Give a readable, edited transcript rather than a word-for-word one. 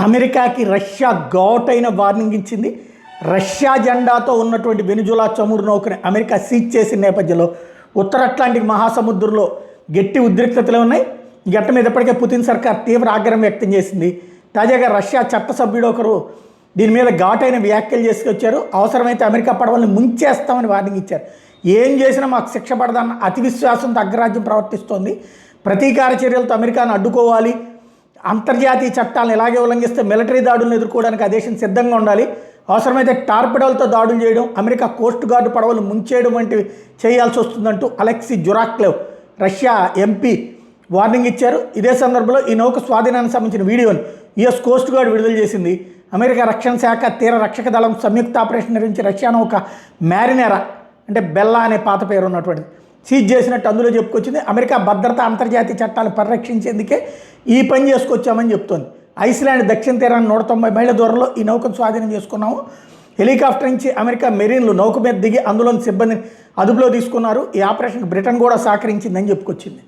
అమెరికాకి రష్యా ఘాటైన వార్నింగ్ ఇచ్చింది. రష్యా జెండాతో ఉన్నటువంటి వెనిజులా చమురు నౌకని అమెరికా సీజ్ చేసిన నేపథ్యంలో ఉత్తర అట్లాంటిక్ మహాసముద్రంలో గట్టి ఉద్రిక్తతలు ఉన్నాయి. గట్ట మీద ఇప్పటికే పుతిన్ సర్కార్ తీవ్ర ఆగ్రహం వ్యక్తం చేసింది. తాజాగా రష్యా చట్టసభ్యుడు ఒకరు దీని మీద ఘాటైన వ్యాఖ్యలు చేసుకొచ్చారు. అవసరమైతే అమెరికా పడవల్ని ముంచేస్తామని వార్నింగ్ ఇచ్చారు. ఏం చేసినా మాకు శిక్ష పడదన్న అతి విశ్వాసంతో అగ్రరాజ్యం ప్రవర్తిస్తోంది. ప్రతీకార చర్యలతో అమెరికాను అడ్డుకోవాలి. అంతర్జాతీయ చట్టాలను ఇలాగే ఉల్లంఘిస్తే మిలిటరీ దాడులను ఎదుర్కోవడానికి ఆ దేశం సిద్ధంగా ఉండాలి. అవసరమైతే టార్పిడోలతో దాడులు చేయడం, అమెరికా కోస్ట్ గార్డు పడవలు ముంచేయడం వంటివి చేయాల్సి వస్తుందంటూ అలెక్సీ జురాక్లెవ్ రష్యా ఎంపీ వార్నింగ్ ఇచ్చారు. ఇదే సందర్భంలో ఈ నౌక స్వాధీనానికి సంబంధించిన వీడియోని యుఎస్ కోస్ట్ గార్డ్ విడుదల చేసింది. అమెరికా రక్షణ శాఖ తీర రక్షక దళం సంయుక్త ఆపరేషన్ నిర్వహించి రష్యా నౌక మ్యారినేరా అంటే బెల్లా అనే పాత పేరు ఉన్నటువంటిది సీజ్ చేసినట్టు అందులో చెప్పుకొచ్చింది. అమెరికా భద్రత అంతర్జాతీయ చట్టాలు పరిరక్షించేందుకే ఈ పని చేసుకొచ్చామని చెప్తోంది. ఐస్లాండ్ దక్షిణ తీరాన్ని 190 మైళ్ళ దూరంలో ఈ నౌకను స్వాధీనం చేసుకున్నాము. హెలికాప్టర్ నుంచి అమెరికా మెరీన్లు నౌక మీద దిగి అందులోని సిబ్బందిని అదుపులో తీసుకున్నారు. ఈ ఆపరేషన్కి బ్రిటన్ కూడా సహకరించిందని చెప్పుకొచ్చింది.